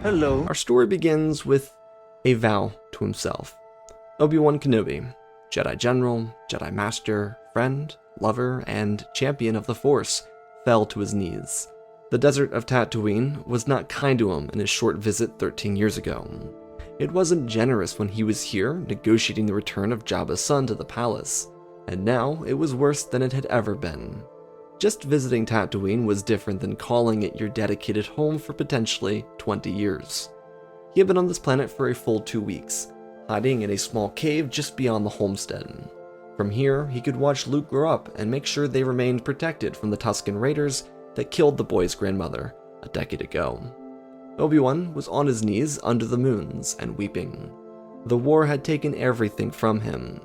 Hello. Our story begins with a vow to himself. Obi-Wan Kenobi, Jedi General, Jedi Master, friend, lover, and champion of the Force, fell to his knees. The desert of Tatooine was not kind to him in his short visit 13 years ago. It wasn't generous when he was here negotiating the return of Jabba's son to the palace, and now it was worse than it had ever been. Just visiting Tatooine was different than calling it your dedicated home for potentially 20 years. He had been on this planet for a full 2 weeks, hiding in a small cave just beyond the homestead. From here, he could watch Luke grow up and make sure they remained protected from the Tusken Raiders that killed the boy's grandmother a decade ago. Obi-Wan was on his knees under the moons and weeping. The war had taken everything from him.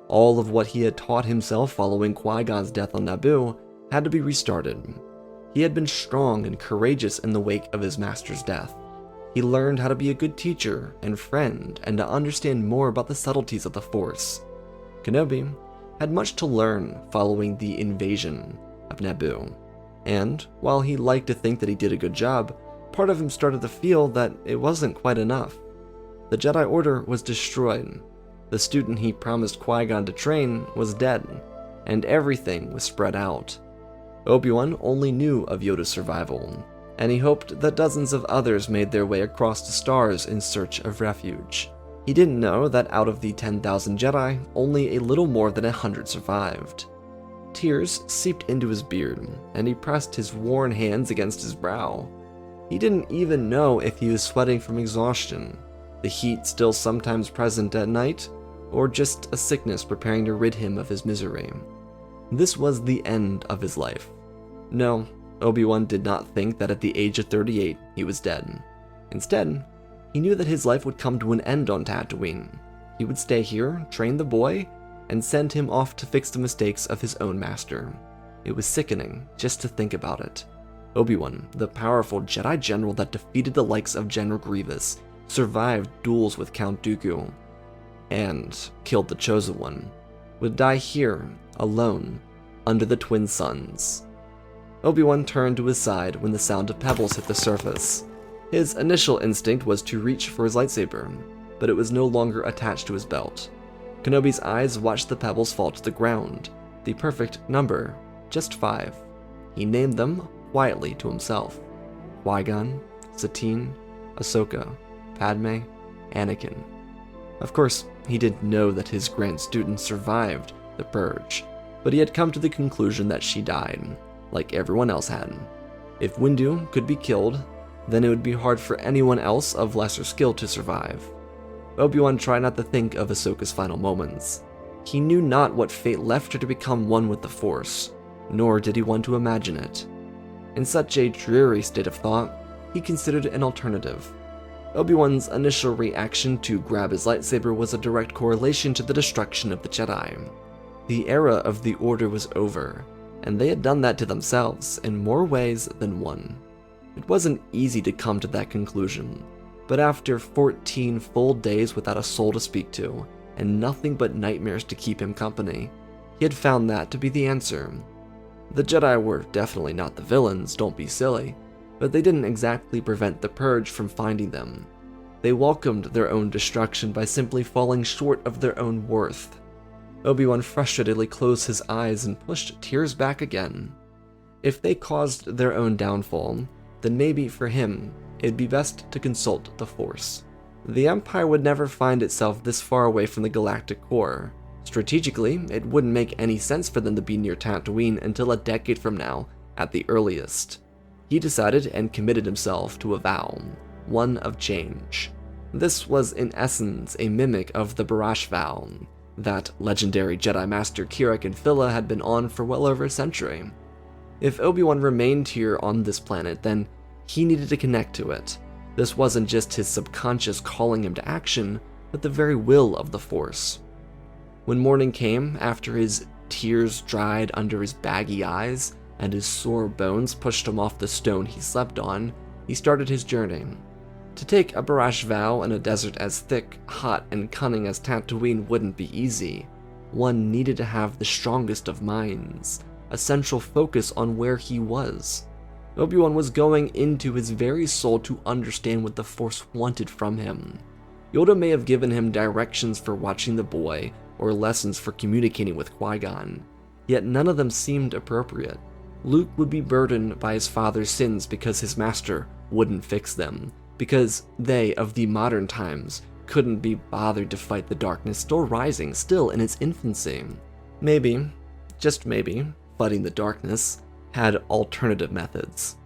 All of what he had taught himself following Qui-Gon's death on Naboo had to be restarted. He had been strong and courageous in the wake of his master's death. He learned how to be a good teacher and friend and to understand more about the subtleties of the Force. Kenobi had much to learn following the invasion of Naboo, and while he liked to think that he did a good job, part of him started to feel that it wasn't quite enough. The Jedi Order was destroyed. The student he promised Qui-Gon to train was dead, and everything was spread out. Obi-Wan only knew of Yoda's survival, and he hoped that dozens of others made their way across the stars in search of refuge. He didn't know that out of the 10,000 Jedi, only a little more than 100 survived. Tears seeped into his beard, and he pressed his worn hands against his brow. He didn't even know if he was sweating from exhaustion, the heat still sometimes present at night, or just a sickness preparing to rid him of his misery. This was the end of his life. No, Obi-Wan did not think that at the age of 38 he was dead. Instead, he knew that his life would come to an end on Tatooine. He would stay here, train the boy, and send him off to fix the mistakes of his own master. It was sickening just to think about it. Obi-Wan, the powerful Jedi General that defeated the likes of General Grievous, survived duels with Count Dooku, and killed the Chosen One, would die here, alone, under the twin suns. Obi-Wan turned to his side when the sound of pebbles hit the surface. His initial instinct was to reach for his lightsaber, but it was no longer attached to his belt. Kenobi's eyes watched the pebbles fall to the ground, the perfect number, just 5. He named them quietly to himself: Qui-Gon, Satine, Ahsoka, Padme, Anakin. Of course, he didn't know that his grand student survived the Purge, but he had come to the conclusion that she died, like everyone else had. If Windu could be killed, then it would be hard for anyone else of lesser skill to survive. Obi-Wan tried not to think of Ahsoka's final moments. He knew not what fate left her to become one with the Force, nor did he want to imagine it. In such a dreary state of thought, he considered an alternative. Obi-Wan's initial reaction to grab his lightsaber was a direct correlation to the destruction of the Jedi. The era of the Order was over, and they had done that to themselves in more ways than one. It wasn't easy to come to that conclusion, but after 14 full days without a soul to speak to, and nothing but nightmares to keep him company, he had found that to be the answer. The Jedi were definitely not the villains, don't be silly, but they didn't exactly prevent the Purge from finding them. They welcomed their own destruction by simply falling short of their own worth. Obi-Wan frustratedly closed his eyes and pushed tears back again. If they caused their own downfall, then maybe for him, it'd be best to consult the Force. The Empire would never find itself this far away from the galactic core. Strategically, it wouldn't make any sense for them to be near Tatooine until a decade from now, at the earliest. He decided and committed himself to a vow, one of change. This was in essence a mimic of the barash vow that legendary Jedi Master Kirak and Phila had been on for well over a century. If Obi-Wan remained here on this planet, then he needed to connect to it. This wasn't just his subconscious calling him to action, but the very will of the Force. When morning came, after his tears dried under his baggy eyes and his sore bones pushed him off the stone he slept on, he started his journey. To take a barash vow in a desert as thick, hot, and cunning as Tatooine wouldn't be easy. One needed to have the strongest of minds, a central focus on where he was. Obi-Wan was going into his very soul to understand what the Force wanted from him. Yoda may have given him directions for watching the boy or lessons for communicating with Qui-Gon, yet none of them seemed appropriate. Luke would be burdened by his father's sins because his master wouldn't fix them, because they, of the modern times, couldn't be bothered to fight the darkness still rising, still in its infancy. Maybe, just maybe, fighting the darkness had alternative methods.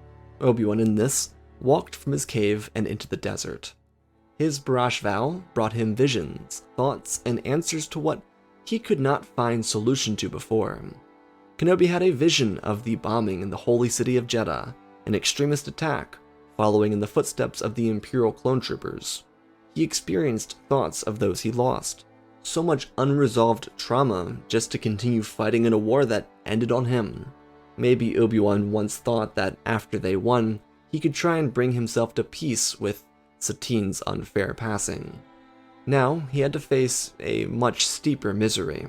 Obi-Wan in this walked from his cave and into the desert. His barash vow brought him visions, thoughts, and answers to what he could not find solution to before. Kenobi had a vision of the bombing in the holy city of Jeddah, an extremist attack following in the footsteps of the Imperial clone troopers. He experienced thoughts of those he lost, so much unresolved trauma just to continue fighting in a war that ended on him. Maybe Obi-Wan once thought that after they won, he could try and bring himself to peace with Satine's unfair passing. Now he had to face a much steeper misery.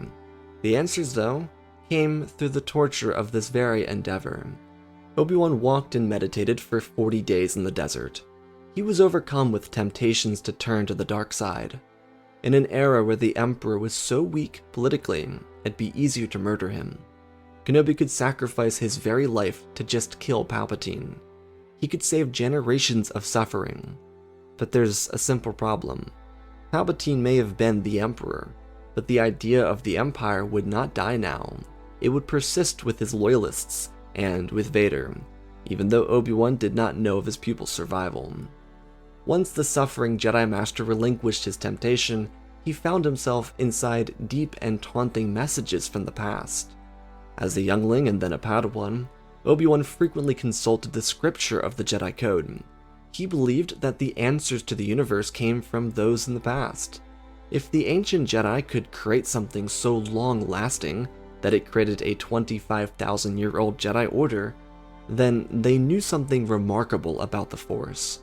The answers, though, came through the torture of this very endeavor. Obi-Wan walked and meditated for 40 days in the desert. He was overcome with temptations to turn to the dark side. In an era where the Emperor was so weak politically, it'd be easier to murder him. Kenobi could sacrifice his very life to just kill Palpatine. He could save generations of suffering. But there's a simple problem. Palpatine may have been the Emperor, but the idea of the Empire would not die now. It would persist with his loyalists and with Vader, even though Obi-Wan did not know of his pupil's survival. Once the suffering Jedi Master relinquished his temptation, he found himself inside deep and taunting messages from the past. As a youngling and then a Padawan, Obi-Wan frequently consulted the scripture of the Jedi Code. He believed that the answers to the universe came from those in the past. If the ancient Jedi could create something so long-lasting that it created a 25,000-year-old Jedi Order, then they knew something remarkable about the Force.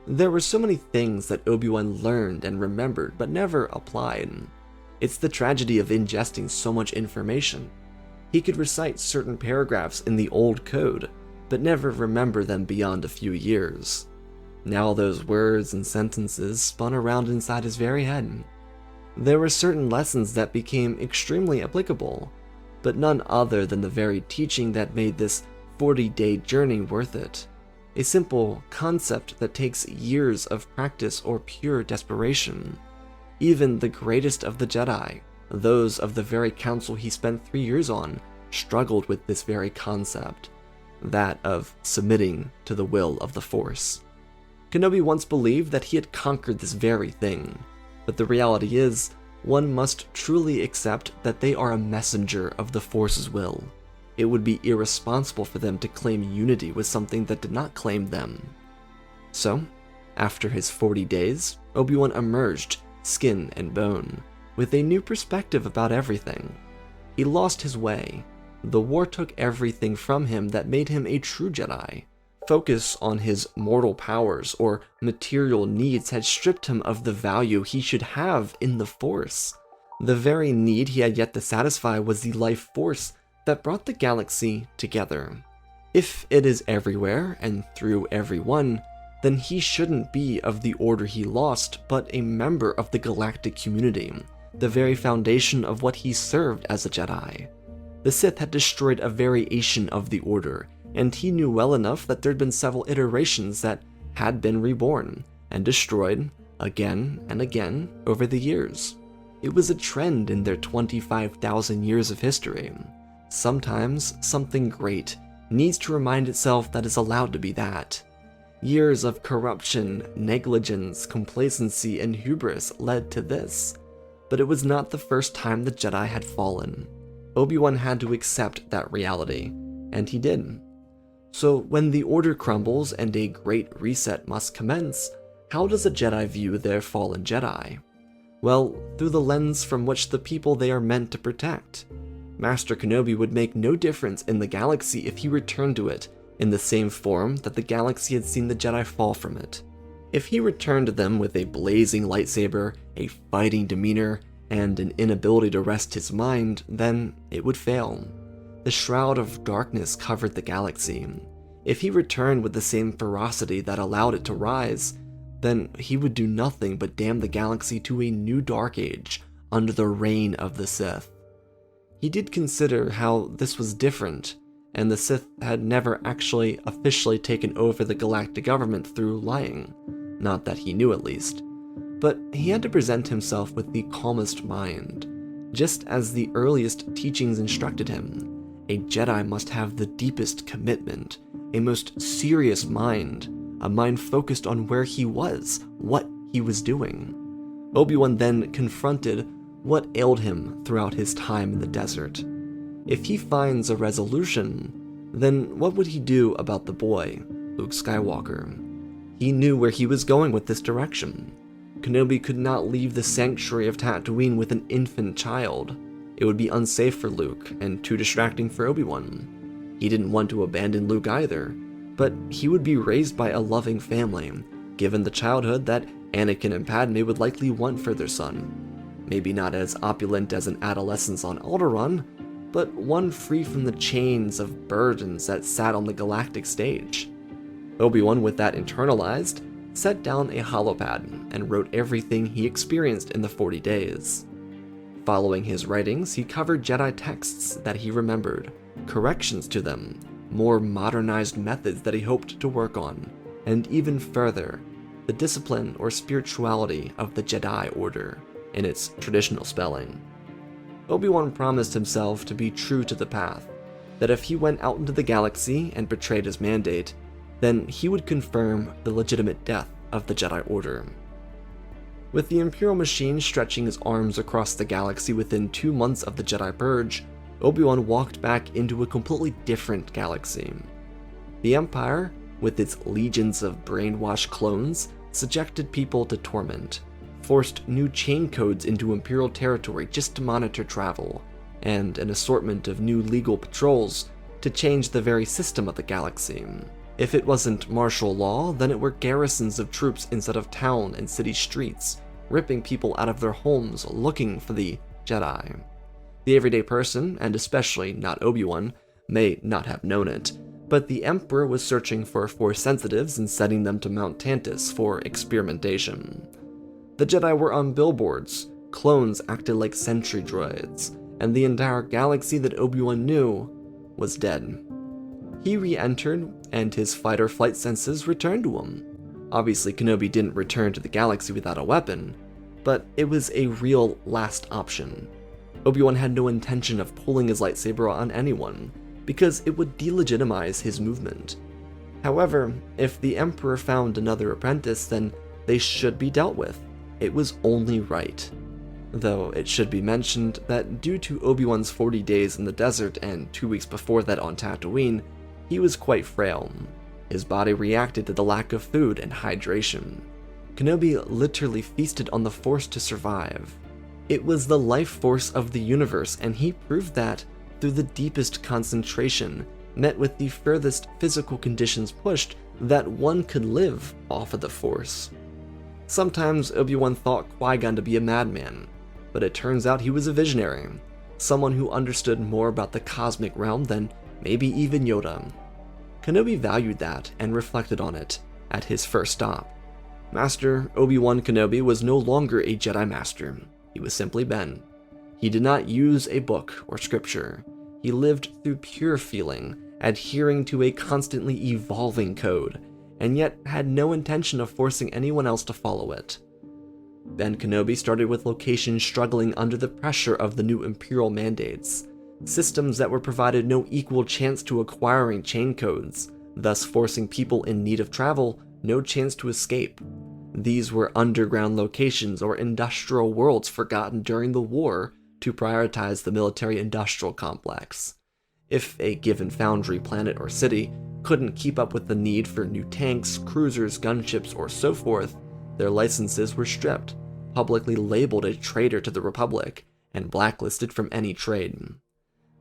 There were so many things that Obi-Wan learned and remembered but never applied. It's the tragedy of ingesting so much information. He could recite certain paragraphs in the old code, but never remember them beyond a few years. Now those words and sentences spun around inside his very head. There were certain lessons that became extremely applicable, but none other than the very teaching that made this 40-day journey worth it. A simple concept that takes years of practice or pure desperation. Even the greatest of the Jedi, those of the very council he spent 3 years on, struggled with this very concept, that of submitting to the will of the Force. Kenobi once believed that he had conquered this very thing, but the reality is, one must truly accept that they are a messenger of the Force's will. It would be irresponsible for them to claim unity with something that did not claim them. So, after his 40 days, Obi-Wan emerged, skin and bone, with a new perspective about everything. He lost his way. The war took everything from him that made him a true Jedi. Focus on his mortal powers or material needs had stripped him of the value he should have in the Force. The very need he had yet to satisfy was the life force that brought the galaxy together. If it is everywhere and through everyone, then he shouldn't be of the order he lost, but a member of the galactic community, the very foundation of what he served as a Jedi. The Sith had destroyed a variation of the Order, and he knew well enough that there'd been several iterations that had been reborn and destroyed again and again over the years. It was a trend in their 25,000 years of history. Sometimes something great needs to remind itself that it's allowed to be that. Years of corruption, negligence, complacency, and hubris led to this, but it was not the first time the Jedi had fallen. Obi-Wan had to accept that reality, and he did. So when the Order crumbles and a great reset must commence, how does a Jedi view their fallen Jedi? Well, through the lens from which the people they are meant to protect. Master Kenobi would make no difference in the galaxy if he returned to it in the same form that the galaxy had seen the Jedi fall from it. If he returned to them with a blazing lightsaber, a fighting demeanor, and an inability to rest his mind, then it would fail. The shroud of darkness covered the galaxy. If he returned with the same ferocity that allowed it to rise, then he would do nothing but damn the galaxy to a new dark age under the reign of the Sith. He did consider how this was different, and the Sith had never actually officially taken over the galactic government through lying, not that he knew at least. But he had to present himself with the calmest mind, just as the earliest teachings instructed him. A Jedi must have the deepest commitment, a most serious mind, a mind focused on where he was, what he was doing. Obi-Wan then confronted what ailed him throughout his time in the desert. If he finds a resolution, then what would he do about the boy, Luke Skywalker? He knew where he was going with this direction. Kenobi could not leave the sanctuary of Tatooine with an infant child. It would be unsafe for Luke and too distracting for Obi-Wan. He didn't want to abandon Luke either, but he would be raised by a loving family, given the childhood that Anakin and Padme would likely want for their son. Maybe not as opulent as an adolescence on Alderaan, but one free from the chains of burdens that sat on the galactic stage. Obi-Wan, with that internalized, set down a holopad and wrote everything he experienced in the 40 days. Following his writings, he covered Jedi texts that he remembered, corrections to them, more modernized methods that he hoped to work on, and even further, the discipline or spirituality of the Jedi Order, in its traditional spelling. Obi-Wan promised himself to be true to the path, that if he went out into the galaxy and betrayed his mandate, then he would confirm the legitimate death of the Jedi Order. With the Imperial machine stretching his arms across the galaxy within 2 months of the Jedi Purge, Obi-Wan walked back into a completely different galaxy. The Empire, with its legions of brainwashed clones, subjected people to torment, forced new chain codes into Imperial territory just to monitor travel, and an assortment of new legal patrols to change the very system of the galaxy. If it wasn't martial law, then it were garrisons of troops instead of town and city streets, ripping people out of their homes looking for the Jedi. The everyday person, and especially not Obi-Wan, may not have known it, but the Emperor was searching for Force sensitives and sending them to Mount Tantus for experimentation. The Jedi were on billboards, clones acted like sentry droids, and the entire galaxy that Obi-Wan knew was dead. He re-entered, and his fight-or-flight senses returned to him. Obviously, Kenobi didn't return to the galaxy without a weapon, but it was a real last option. Obi-Wan had no intention of pulling his lightsaber on anyone, because it would delegitimize his movement. However, if the Emperor found another apprentice, then they should be dealt with. It was only right. Though it should be mentioned that due to Obi-Wan's 40 days in the desert and 2 weeks before that on Tatooine, he was quite frail. His body reacted to the lack of food and hydration. Kenobi literally feasted on the Force to survive. It was the life force of the universe, and he proved that through the deepest concentration, met with the furthest physical conditions pushed, that one could live off of the Force. Sometimes Obi-Wan thought Qui-Gon to be a madman, but it turns out he was a visionary, someone who understood more about the cosmic realm than maybe even Yoda. Kenobi valued that and reflected on it at his first stop. Master Obi-Wan Kenobi was no longer a Jedi Master. He was simply Ben. He did not use a book or scripture. He lived through pure feeling, adhering to a constantly evolving code, and yet had no intention of forcing anyone else to follow it. Ben Kenobi started with locations struggling under the pressure of the new Imperial mandates, systems that were provided no equal chance to acquiring chain codes, thus forcing people in need of travel no chance to escape. These were underground locations or industrial worlds forgotten during the war to prioritize the military-industrial complex. If a given foundry, planet, or city couldn't keep up with the need for new tanks, cruisers, gunships, or so forth, their licenses were stripped, publicly labeled a traitor to the Republic, and blacklisted from any trade.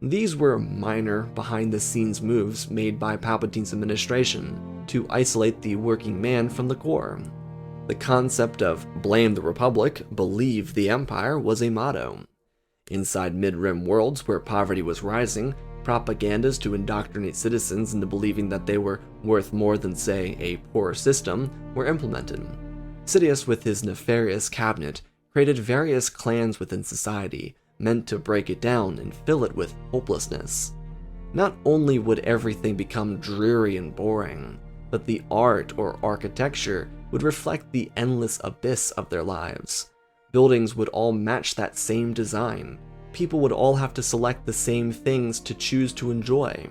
These were minor, behind-the-scenes moves made by Palpatine's administration to isolate the working man from the core. The concept of blame the Republic, believe the Empire was a motto. Inside mid-rim worlds where poverty was rising, Propagandas to indoctrinate citizens into believing that they were worth more than, say, a poor system were implemented. Sidious, with his nefarious cabinet, created various clans within society, meant to break it down and fill it with hopelessness. Not only would everything become dreary and boring, but the art or architecture would reflect the endless abyss of their lives. Buildings would all match that same design. People would all have to select the same things to choose to enjoy.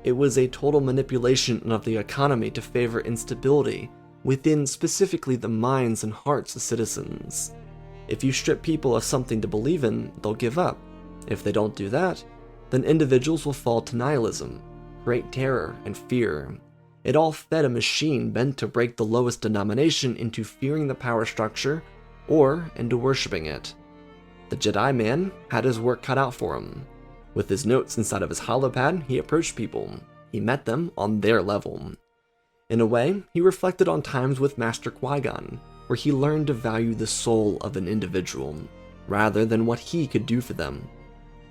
It was a total manipulation of the economy to favor instability within specifically the minds and hearts of citizens. If you strip people of something to believe in, they'll give up. If they don't do that, then individuals will fall to nihilism, great terror, and fear. It all fed a machine bent to break the lowest denomination into fearing the power structure or into worshipping it. The Jedi man had his work cut out for him. With his notes inside of his holopad, he approached people. He met them on their level. In a way, he reflected on times with Master Qui-Gon, where he learned to value the soul of an individual, rather than what he could do for them.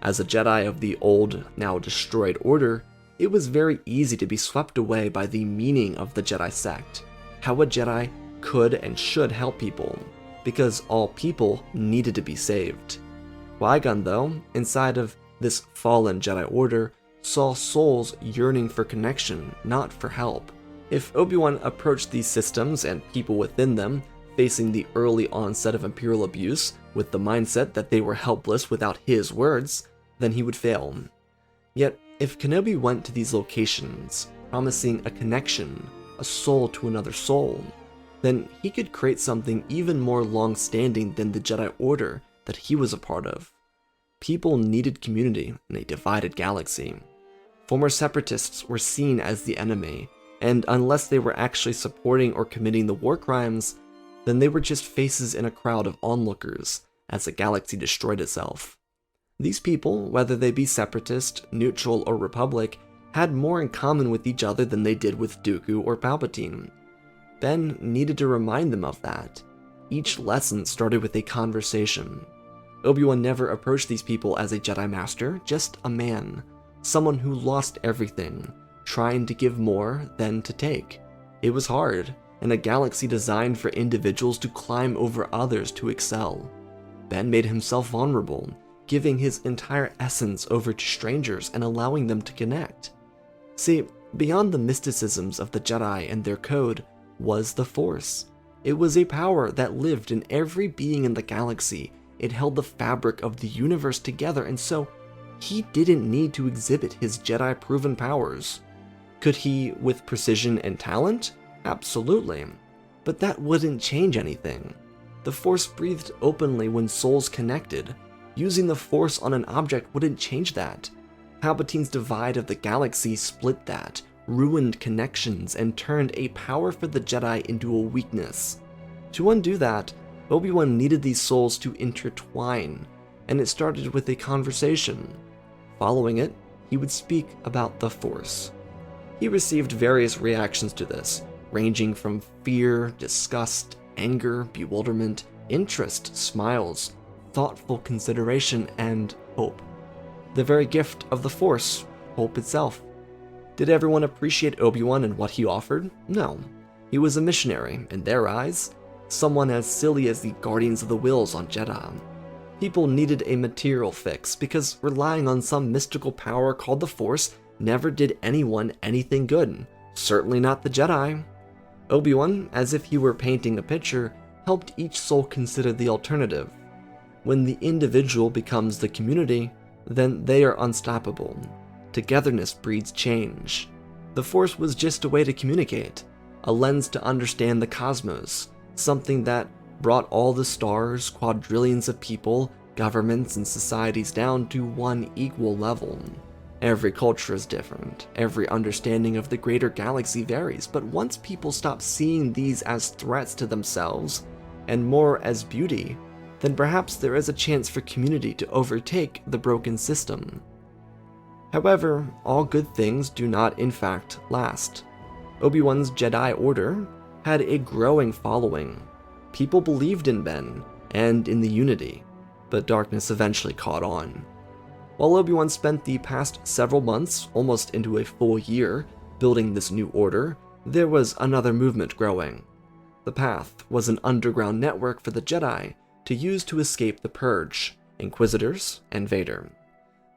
As a Jedi of the old, now destroyed order, it was very easy to be swept away by the meaning of the Jedi sect, how a Jedi could and should help people, because all people needed to be saved. Qui-Gon, though, inside of this fallen Jedi Order, saw souls yearning for connection, not for help. If Obi-Wan approached these systems and people within them, facing the early onset of Imperial abuse with the mindset that they were helpless without his words, then he would fail. Yet, if Kenobi went to these locations, promising a connection, a soul to another soul, then he could create something even more long-standing than the Jedi Order that he was a part of. People needed community in a divided galaxy. Former separatists were seen as the enemy, and unless they were actually supporting or committing the war crimes, then they were just faces in a crowd of onlookers as the galaxy destroyed itself. These people, whether they be separatist, neutral, or republic, had more in common with each other than they did with Dooku or Palpatine. Ben needed to remind them of that. Each lesson started with a conversation. Obi-Wan never approached these people as a Jedi Master, just a man, someone who lost everything, trying to give more than to take. It was hard, in a galaxy designed for individuals to climb over others to excel. Ben made himself vulnerable, giving his entire essence over to strangers and allowing them to connect. See, beyond the mysticisms of the Jedi and their code was the Force. It was a power that lived in every being in the galaxy. It held the fabric of the universe together, and so he didn't need to exhibit his Jedi-proven powers. Could he with precision and talent? Absolutely. But that wouldn't change anything. The Force breathed openly when souls connected. Using the Force on an object wouldn't change that. Palpatine's divide of the galaxy split that, ruined connections, and turned a power for the Jedi into a weakness. To undo that, Obi-Wan needed these souls to intertwine, and it started with a conversation. Following it, he would speak about the Force. He received various reactions to this, ranging from fear, disgust, anger, bewilderment, interest, smiles, thoughtful consideration, and hope. The very gift of the Force, hope itself. Did everyone appreciate Obi-Wan and what he offered? No. He was a missionary, in their eyes, someone as silly as the Guardians of the Whills on Jedha. People needed a material fix, because relying on some mystical power called the Force never did anyone anything good, certainly not the Jedi. Obi-Wan, as if he were painting a picture, helped each soul consider the alternative. When the individual becomes the community, then they are unstoppable. Togetherness breeds change. The Force was just a way to communicate, a lens to understand the cosmos, something that brought all the stars, quadrillions of people, governments, and societies down to one equal level. Every culture is different, every understanding of the greater galaxy varies, but once people stop seeing these as threats to themselves, and more as beauty, then perhaps there is a chance for community to overtake the broken system. However, all good things do not in fact last. Obi-Wan's Jedi Order had a growing following. People believed in Ben and in the unity, but darkness eventually caught on. While Obi-Wan spent the past several months, almost into a full year, building this new order, there was another movement growing. The Path was an underground network for the Jedi to use to escape the Purge, Inquisitors, and Vader.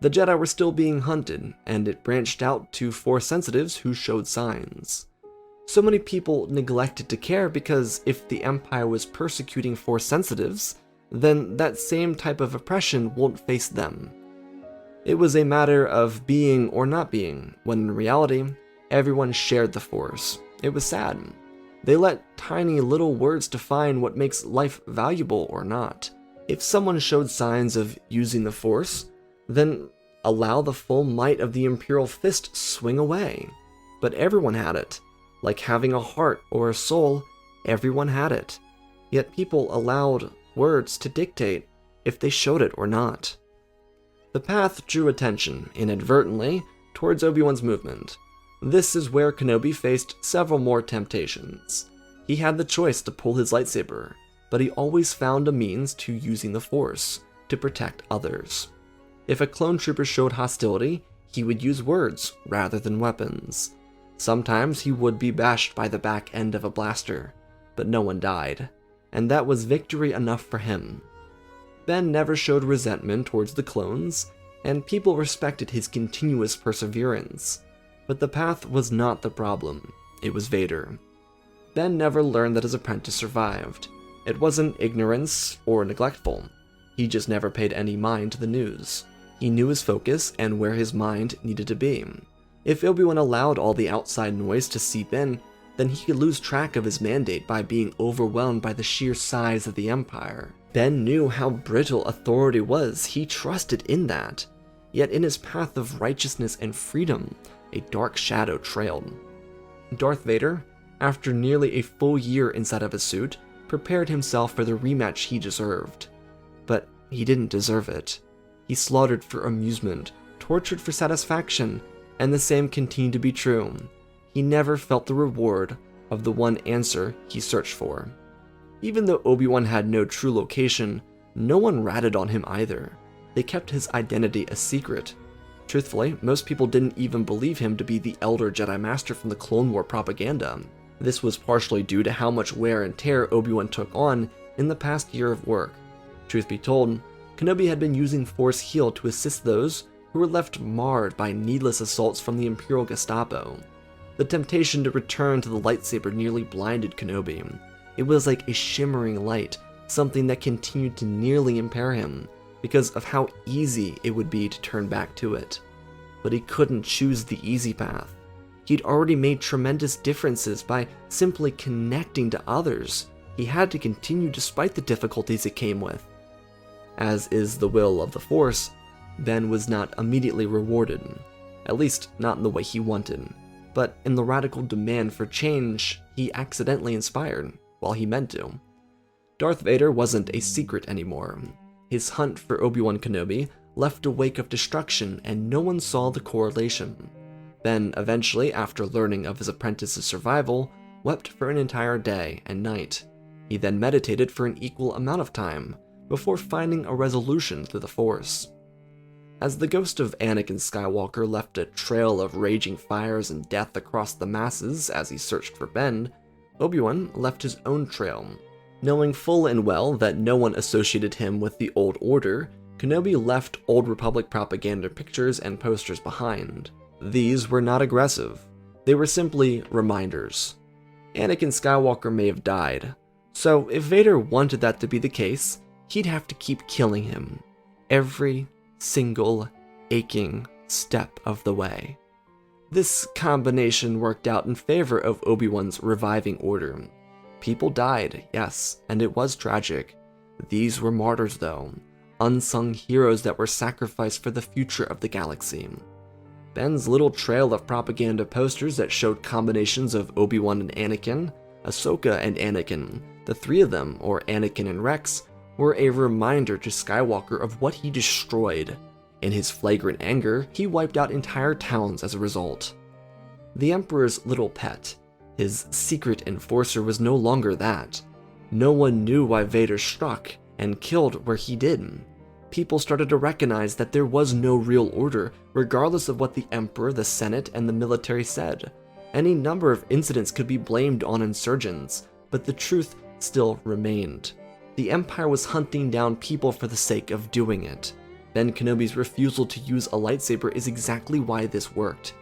The Jedi were still being hunted, and it branched out to Force sensitives who showed signs. So many people neglected to care because if the Empire was persecuting Force sensitives, then that same type of oppression won't face them. It was a matter of being or not being, when in reality, everyone shared the Force. It was sad. They let tiny little words define what makes life valuable or not. If someone showed signs of using the Force, then allow the full might of the Imperial fist swing away. But everyone had it. Like having a heart or a soul, everyone had it. Yet people allowed words to dictate if they showed it or not. The Path drew attention, inadvertently, towards Obi-Wan's movement. This is where Kenobi faced several more temptations. He had the choice to pull his lightsaber, but he always found a means to using the Force to protect others. If a clone trooper showed hostility, he would use words rather than weapons. Sometimes he would be bashed by the back end of a blaster, but no one died, and that was victory enough for him. Ben never showed resentment towards the clones, and people respected his continuous perseverance. But the Path was not the problem, it was Vader. Ben never learned that his apprentice survived. It wasn't ignorance or neglectful. He just never paid any mind to the news. He knew his focus and where his mind needed to be. If Obi-Wan allowed all the outside noise to seep in, then he could lose track of his mandate by being overwhelmed by the sheer size of the Empire. Ben knew how brittle authority was, he trusted in that. Yet in his path of righteousness and freedom, a dark shadow trailed. Darth Vader, after nearly a full year inside of a suit, prepared himself for the rematch he deserved. But he didn't deserve it. He slaughtered for amusement, tortured for satisfaction, and the same continued to be true. He never felt the reward of the one answer he searched for. Even though Obi-Wan had no true location, no one ratted on him either. They kept his identity a secret. Truthfully, most people didn't even believe him to be the elder Jedi Master from the Clone War propaganda. This was partially due to how much wear and tear Obi-Wan took on in the past year of work. Truth be told, Kenobi had been using Force Heal to assist those who were left marred by needless assaults from the Imperial Gestapo. The temptation to return to the lightsaber nearly blinded Kenobi. It was like a shimmering light, something that continued to nearly impair him, because of how easy it would be to turn back to it. But he couldn't choose the easy path. He'd already made tremendous differences by simply connecting to others. He had to continue despite the difficulties it came with. As is the will of the Force, Ben was not immediately rewarded, at least not in the way he wanted, but in the radical demand for change he accidentally inspired, while he meant to. Darth Vader wasn't a secret anymore. His hunt for Obi-Wan Kenobi left a wake of destruction and no one saw the correlation. Ben eventually, after learning of his apprentice's survival, wept for an entire day and night. He then meditated for an equal amount of time, before finding a resolution through the Force. As the ghost of Anakin Skywalker left a trail of raging fires and death across the masses as he searched for Ben, Obi-Wan left his own trail. Knowing full and well that no one associated him with the Old Order, Kenobi left Old Republic propaganda pictures and posters behind. These were not aggressive. They were simply reminders. Anakin Skywalker may have died, so if Vader wanted that to be the case, he'd have to keep killing him. Every single aching step of the way. This combination worked out in favor of Obi-Wan's reviving order. People died, yes, and it was tragic. These were martyrs though, unsung heroes that were sacrificed for the future of the galaxy. Ben's little trail of propaganda posters that showed combinations of Obi-Wan and Anakin, Ahsoka and Anakin, the three of them, or Anakin and Rex, were a reminder to Skywalker of what he destroyed. In his flagrant anger, he wiped out entire towns as a result. The Emperor's little pet, his secret enforcer, was no longer that. No one knew why Vader struck and killed where he did. people started to recognize that there was no real order, regardless of what the Emperor, the Senate, and the military said. Any number of incidents could be blamed on insurgents, but the truth still remained. The Empire was hunting down people for the sake of doing it. Ben Kenobi's refusal to use a lightsaber is exactly why this worked.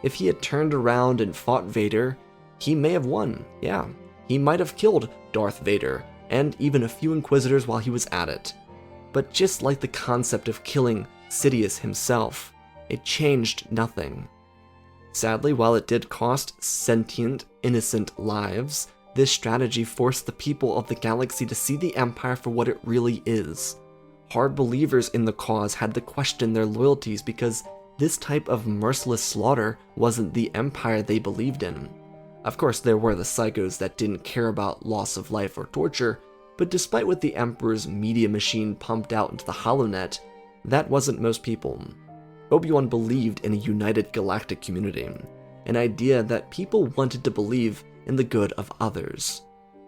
If he had turned around and fought Vader, he may have won, yeah. He might have killed Darth Vader, and even a few Inquisitors while he was at it. But just like the concept of killing Sidious himself, it changed nothing. Sadly, while it did cost sentient, innocent lives, this strategy forced the people of the galaxy to see the Empire for what it really is. Hard believers in the cause had to question their loyalties because this type of merciless slaughter wasn't the Empire they believed in. Of course, there were the psychos that didn't care about loss of life or torture, but despite what the Emperor's media machine pumped out into the HoloNet, that wasn't most people. Obi-Wan believed in a united galactic community, an idea that people wanted to believe in the good of others.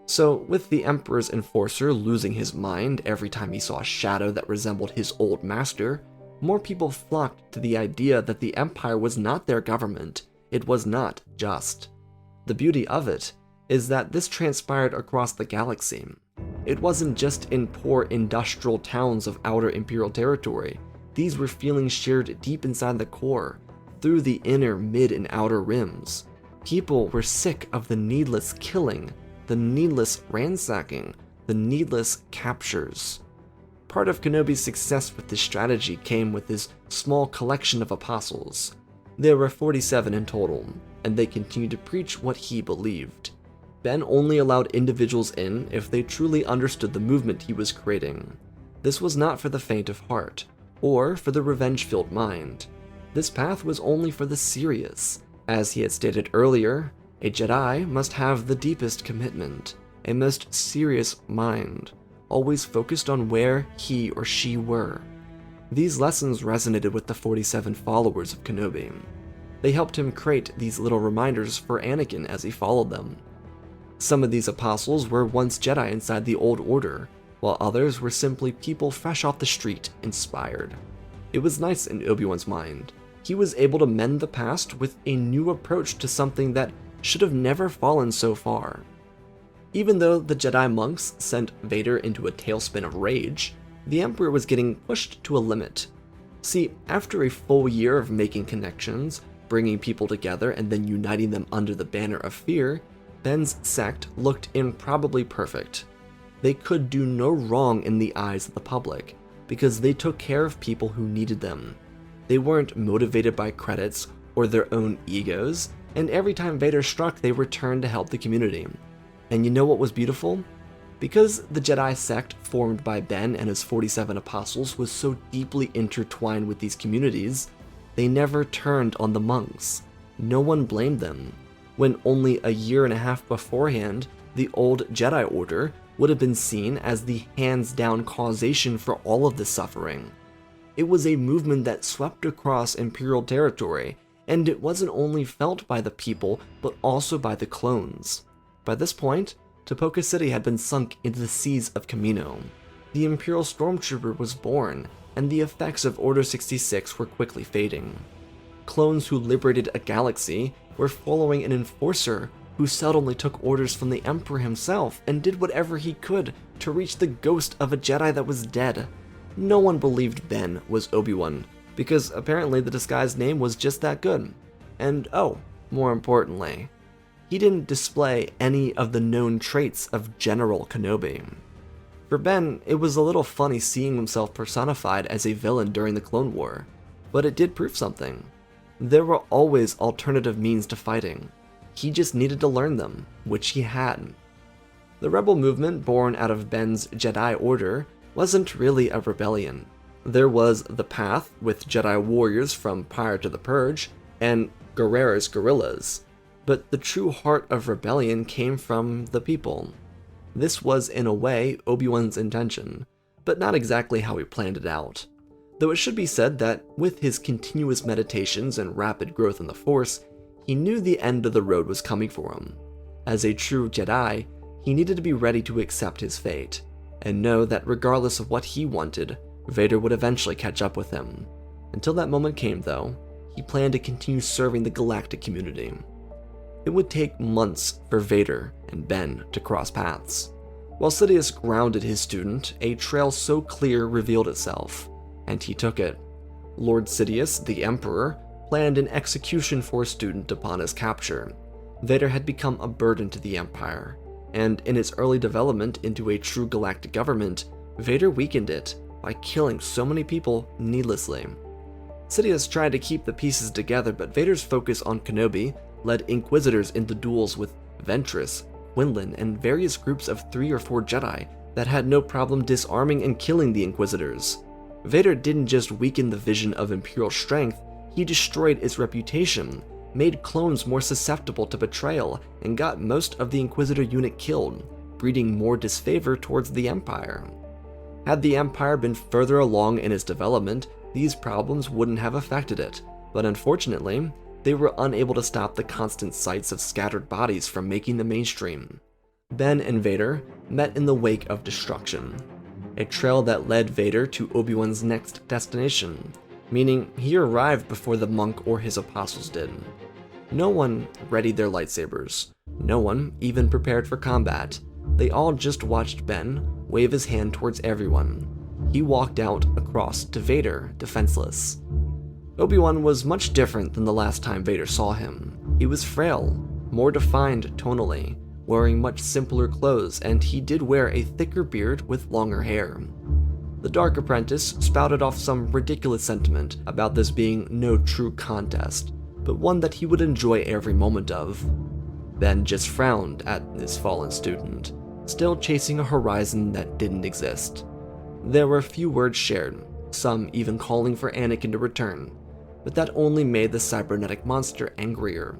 So, with the Emperor's enforcer losing his mind every time he saw a shadow that resembled his old master, more people flocked to the idea that the Empire was not their government, it was not just. The beauty of it is that this transpired across the galaxy. It wasn't just in poor industrial towns of outer Imperial territory. These were feelings shared deep inside the core, through the inner, mid, and outer rims. People were sick of the needless killing, the needless ransacking, the needless captures. Part of Kenobi's success with this strategy came with his small collection of apostles. There were 47 in total, and they continued to preach what he believed. Ben only allowed individuals in if they truly understood the movement he was creating. This was not for the faint of heart, or for the revenge-filled mind. This path was only for the serious. As he had stated earlier, a Jedi must have the deepest commitment, a most serious mind, always focused on where he or she were. These lessons resonated with the 47 followers of Kenobi. They helped him create these little reminders for Anakin as he followed them. Some of these apostles were once Jedi inside the Old Order, while others were simply people fresh off the street, inspired. It was nice in Obi-Wan's mind. He was able to mend the past with a new approach to something that should have never fallen so far. Even though the Jedi monks sent Vader into a tailspin of rage, the Emperor was getting pushed to a limit. See, after a full year of making connections, bringing people together, and then uniting them under the banner of fear, Ben's sect looked improbably perfect. They could do no wrong in the eyes of the public, because they took care of people who needed them. They weren't motivated by credits or their own egos, and every time Vader struck, they returned to help the community. And you know what was beautiful? Because the Jedi sect formed by Ben and his 47 apostles was so deeply intertwined with these communities, they never turned on the monks. No one blamed them. When only a year and a half beforehand, the old Jedi Order would have been seen as the hands-down causation for all of this suffering. It was a movement that swept across Imperial territory, and it wasn't only felt by the people, but also by the clones. By this point, Tepoka City had been sunk into the seas of Kamino. The Imperial Stormtrooper was born, and the effects of Order 66 were quickly fading. Clones who liberated a galaxy were following an enforcer who seldomly took orders from the Emperor himself and did whatever he could to reach the ghost of a Jedi that was dead. No one believed Ben was Obi-Wan, because apparently the disguised name was just that good. And oh, more importantly, he didn't display any of the known traits of General Kenobi. For Ben, it was a little funny seeing himself personified as a villain during the Clone War, but it did prove something. There were always alternative means to fighting. He just needed to learn them, which he had. The rebel movement born out of Ben's Jedi Order wasn't really a rebellion. There was the Path with Jedi warriors from prior to the Purge, and Guerrera's guerrillas, but the true heart of rebellion came from the people. This was, in a way, Obi-Wan's intention, but not exactly how he planned it out. Though it should be said that, with his continuous meditations and rapid growth in the Force, he knew the end of the road was coming for him. As a true Jedi, he needed to be ready to accept his fate, and know that regardless of what he wanted, Vader would eventually catch up with him. Until that moment came, though, he planned to continue serving the galactic community. It would take months for Vader and Ben to cross paths. While Sidious grounded his student, a trail so clear revealed itself, and he took it. Lord Sidious, the Emperor, planned an execution for his student upon his capture. Vader had become a burden to the Empire, and in its early development into a true galactic government, Vader weakened it by killing so many people needlessly. Sidious tried to keep the pieces together, but Vader's focus on Kenobi led Inquisitors into duels with Ventress, Quinlan, and various groups of 3 or 4 Jedi that had no problem disarming and killing the Inquisitors. Vader didn't just weaken the vision of Imperial strength, he destroyed its reputation, made clones more susceptible to betrayal, and got most of the Inquisitor unit killed, breeding more disfavor towards the Empire. Had the Empire been further along in its development, these problems wouldn't have affected it, but unfortunately, they were unable to stop the constant sights of scattered bodies from making the mainstream. Ben and Vader met in the wake of destruction, a trail that led Vader to Obi-Wan's next destination, meaning he arrived before the monk or his apostles did. No one readied their lightsabers, no one even prepared for combat. They all just watched Ben wave his hand towards everyone. He walked out across to Vader, defenseless. Obi-Wan was much different than the last time Vader saw him. He was frail, more defined tonally, wearing much simpler clothes, and he did wear a thicker beard with longer hair. The Dark Apprentice spouted off some ridiculous sentiment about this being no true contest, but one that he would enjoy every moment of. Ben just frowned at his fallen student, still chasing a horizon that didn't exist. There were few words shared, some even calling for Anakin to return, but that only made the cybernetic monster angrier.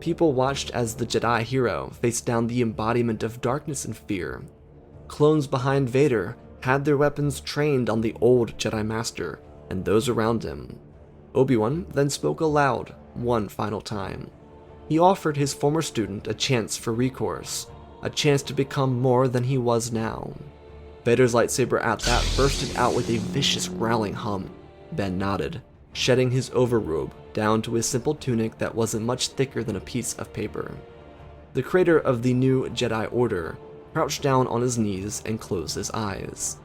People watched as the Jedi hero faced down the embodiment of darkness and fear. Clones behind Vader had their weapons trained on the old Jedi Master and those around him. Obi-Wan then spoke aloud one final time. He offered his former student a chance for recourse, a chance to become more than he was now. Vader's lightsaber at that bursted out with a vicious growling hum. Ben nodded, shedding his overrobe down to a simple tunic that wasn't much thicker than a piece of paper. The creator of the new Jedi Order crouched down on his knees and closed his eyes.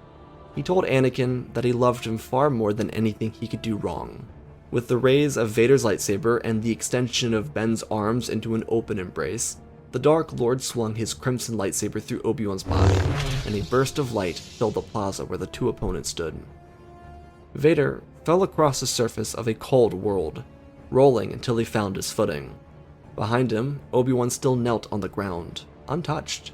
He told Anakin that he loved him far more than anything he could do wrong. With the raise of Vader's lightsaber and the extension of Ben's arms into an open embrace, the Dark Lord swung his crimson lightsaber through Obi-Wan's body, and a burst of light filled the plaza where the two opponents stood. Vader fell across the surface of a cold world, rolling until he found his footing. Behind him, Obi-Wan still knelt on the ground, untouched.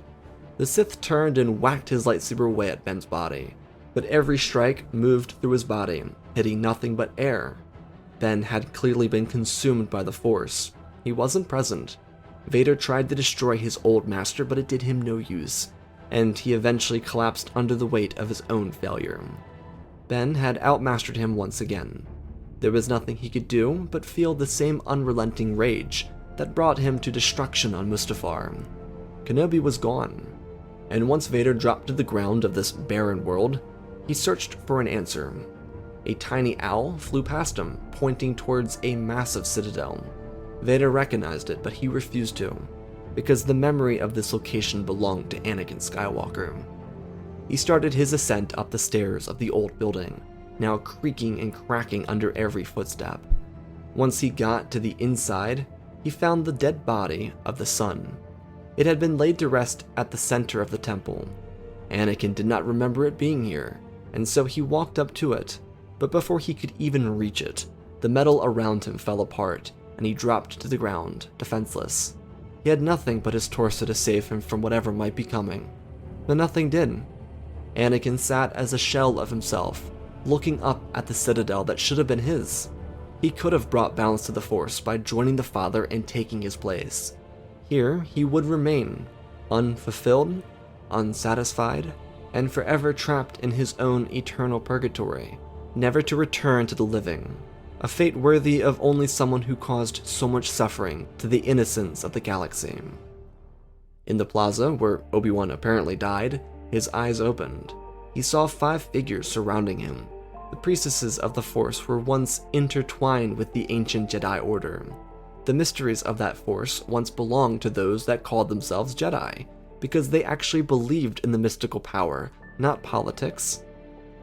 The Sith turned and whacked his lightsaber away at Ben's body, but every strike moved through his body, hitting nothing but air. Ben had clearly been consumed by the Force. He wasn't present. Vader tried to destroy his old master, but it did him no use, and he eventually collapsed under the weight of his own failure. Ben had outmastered him once again. There was nothing he could do but feel the same unrelenting rage that brought him to destruction on Mustafar. Kenobi was gone, and once Vader dropped to the ground of this barren world, he searched for an answer. A tiny owl flew past him, pointing towards a massive citadel. Vader recognized it, but he refused to, because the memory of this location belonged to Anakin Skywalker. He started his ascent up the stairs of the old building, now creaking and cracking under every footstep. Once he got to the inside, he found the dead body of the sun. It had been laid to rest at the center of the temple. Anakin did not remember it being here, and so he walked up to it, but before he could even reach it, the metal around him fell apart, and he dropped to the ground, defenseless. He had nothing but his torso to save him from whatever might be coming, but nothing did. Anakin sat as a shell of himself, looking up at the citadel that should have been his. He could have brought balance to the Force by joining the Father and taking his place. Here he would remain, unfulfilled, unsatisfied, and forever trapped in his own eternal purgatory, never to return to the living, a fate worthy of only someone who caused so much suffering to the innocents of the galaxy. In the plaza, where Obi-Wan apparently died, his eyes opened. He saw 5 figures surrounding him, The priestesses of the Force were once intertwined with the ancient Jedi Order. The mysteries of that Force once belonged to those that called themselves Jedi, because they actually believed in the mystical power, not politics.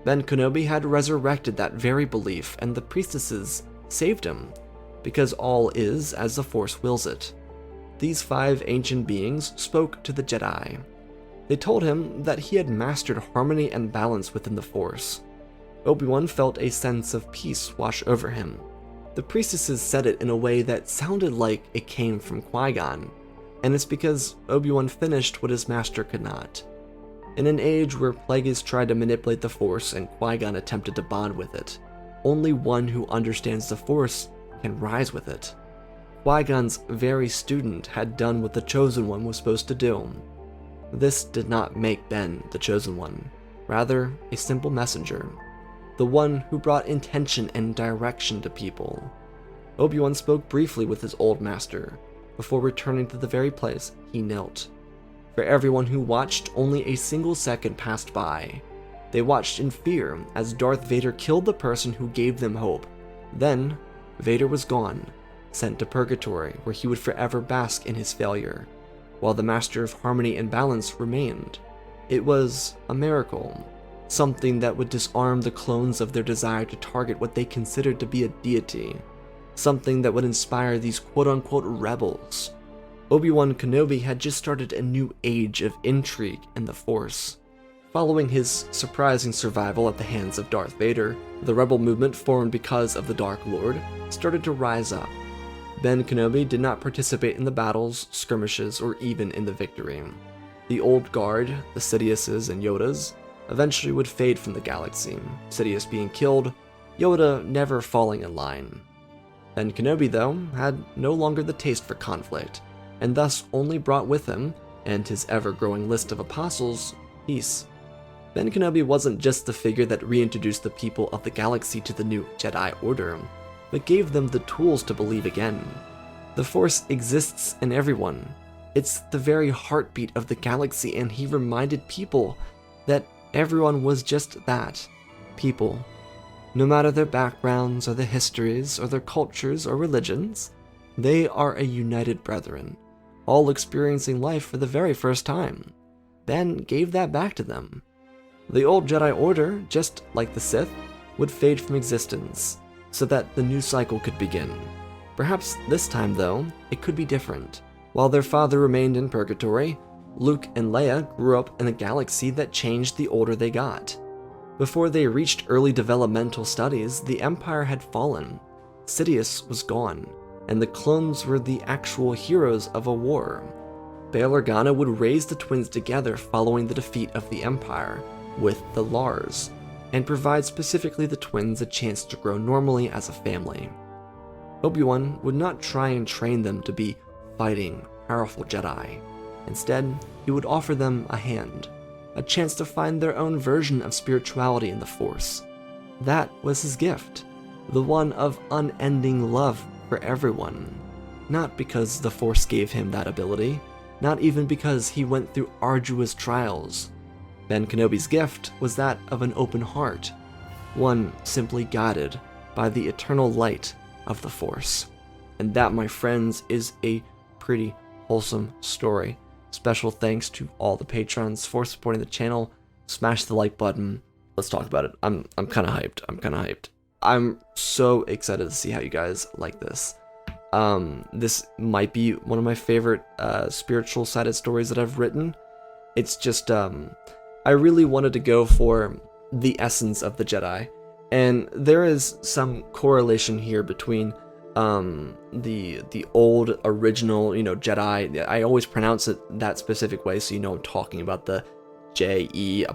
Ben Kenobi had resurrected that very belief, and the priestesses saved him, because all is as the Force wills it. These 5 ancient beings spoke to the Jedi. They told him that he had mastered harmony and balance within the Force. Obi-Wan felt a sense of peace wash over him. The priestesses said it in a way that sounded like it came from Qui-Gon, and it's because Obi-Wan finished what his master could not. In an age where Plagueis tried to manipulate the Force and Qui-Gon attempted to bond with it, only one who understands the Force can rise with it. Qui-Gon's very student had done what the Chosen One was supposed to do. This did not make Ben the Chosen One, rather a simple messenger, the one who brought intention and direction to people. Obi-Wan spoke briefly with his old master, before returning to the very place he knelt. For everyone who watched, only a single second passed by. They watched in fear as Darth Vader killed the person who gave them hope. Then, Vader was gone, sent to purgatory, where he would forever bask in his failure, while the master of harmony and balance remained. It was a miracle, something that would disarm the clones of their desire to target what they considered to be a deity, something that would inspire these quote-unquote rebels. Obi-Wan Kenobi had just started a new age of intrigue in the Force. Following his surprising survival at the hands of Darth Vader, the rebel movement formed because of the Dark Lord started to rise up. Ben Kenobi did not participate in the battles, skirmishes, or even in the victory. The old guard, the Sidiouses and Yodas, eventually would fade from the galaxy, Sidious being killed, Yoda never falling in line. Ben Kenobi, though, had no longer the taste for conflict, and thus only brought with him, and his ever-growing list of apostles, peace. Ben Kenobi wasn't just the figure that reintroduced the people of the galaxy to the new Jedi Order, but gave them the tools to believe again. The Force exists in everyone. It's the very heartbeat of the galaxy, and he reminded people that everyone was just that, people. No matter their backgrounds, or their histories, or their cultures, or religions, they are a united brethren, all experiencing life for the very first time. Ben gave that back to them. The old Jedi Order, just like the Sith, would fade from existence, so that the new cycle could begin. Perhaps this time, though, it could be different. While their father remained in purgatory, Luke and Leia grew up in a galaxy that changed the older they got. Before they reached early developmental studies, the Empire had fallen, Sidious was gone, and the clones were the actual heroes of a war. Bail Organa would raise the twins together following the defeat of the Empire, with the Lars, and provide specifically the twins a chance to grow normally as a family. Obi-Wan would not try and train them to be fighting, powerful Jedi. Instead, he would offer them a hand, a chance to find their own version of spirituality in the Force. That was his gift, the one of unending love for everyone. Not because the Force gave him that ability, not even because he went through arduous trials. Ben Kenobi's gift was that of an open heart, one simply guided by the eternal light of the Force. And that, my friends, is a pretty wholesome story. Special thanks to all the patrons for supporting the channel. Smash the like button. Let's talk about it. I'm kind of hyped. I'm so excited to see how you guys like this. This might be one of my favorite spiritual sided stories that I've written. It's just I really wanted to go for the essence of the Jedi, and there is some correlation here between the old original, Jedi. I always pronounce it that specific way, so I'm talking about the JE''DAII.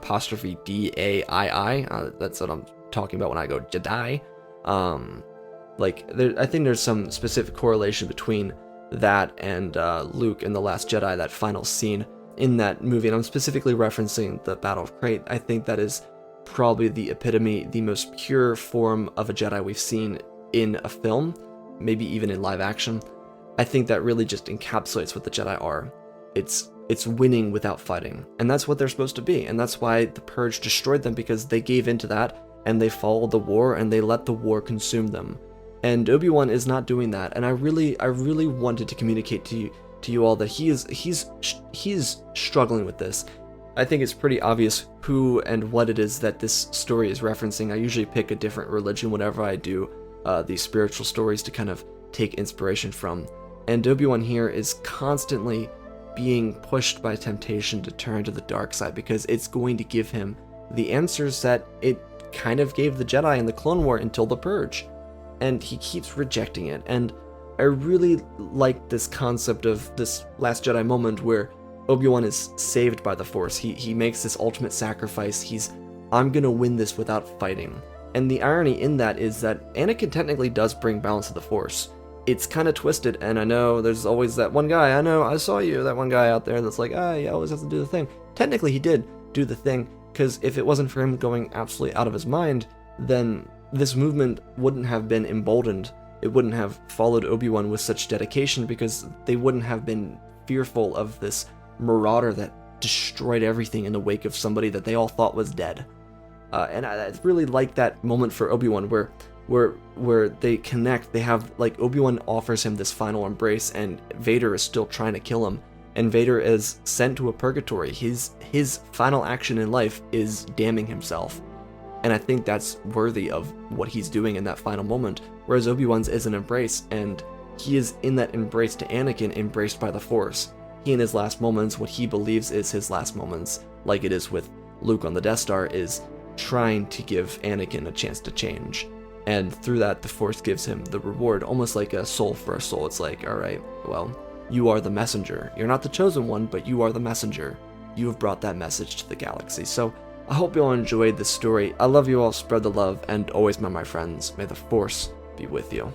That's what I'm talking about when I go Jedi. I think there's some specific correlation between that and Luke in The Last Jedi, that final scene in that movie, and I'm specifically referencing the Battle of Crate. I think that is probably the epitome, the most pure form of a Jedi we've seen in a film, maybe even in live action. I think that really just encapsulates what the Jedi are. It's winning without fighting, and that's what they're supposed to be, and that's why the Purge destroyed them, because they gave into that, and they followed the war, and they let the war consume them. And Obi-Wan is not doing that, and I really wanted to communicate to you all that he's struggling with this. I think it's pretty obvious who and what it is that this story is referencing. I usually pick a different religion whenever I do these spiritual stories to kind of take inspiration from. And Obi-Wan here is constantly being pushed by temptation to turn to the dark side, because it's going to give him the answers that it kind of gave the Jedi in the Clone War until the Purge. And he keeps rejecting it. And I really like this concept of this Last Jedi moment where Obi-Wan is saved by the Force. He makes this ultimate sacrifice. I'm gonna win this without fighting. And the irony in that is that Anakin technically does bring balance to the Force. It's kind of twisted, and I know there's always that one guy, I saw you, that one guy out there that's like, you always have to do the thing. Technically, he did do the thing, because if it wasn't for him going absolutely out of his mind, then this movement wouldn't have been emboldened. It wouldn't have followed Obi-Wan with such dedication, because they wouldn't have been fearful of this marauder that destroyed everything in the wake of somebody that they all thought was dead. And I really like that moment for Obi-Wan where they connect. They have, like, Obi-Wan offers him this final embrace, and Vader is still trying to kill him, and Vader is sent to a purgatory. His final action in life is damning himself, and I think that's worthy of what he's doing in that final moment, whereas Obi-Wan's is an embrace, and he is in that embrace to Anakin, embraced by the Force. He in his last moments, what he believes is his last moments, like it is with Luke on the Death Star, is trying to give Anakin a chance to change. And through that, the Force gives him the reward, almost like a soul for a soul. It's like, alright, well, you are the messenger. You're not the chosen one, but you are the messenger. You have brought that message to the galaxy. So, I hope you all enjoyed this story. I love you all, spread the love, and always, my friends, may the Force be with you.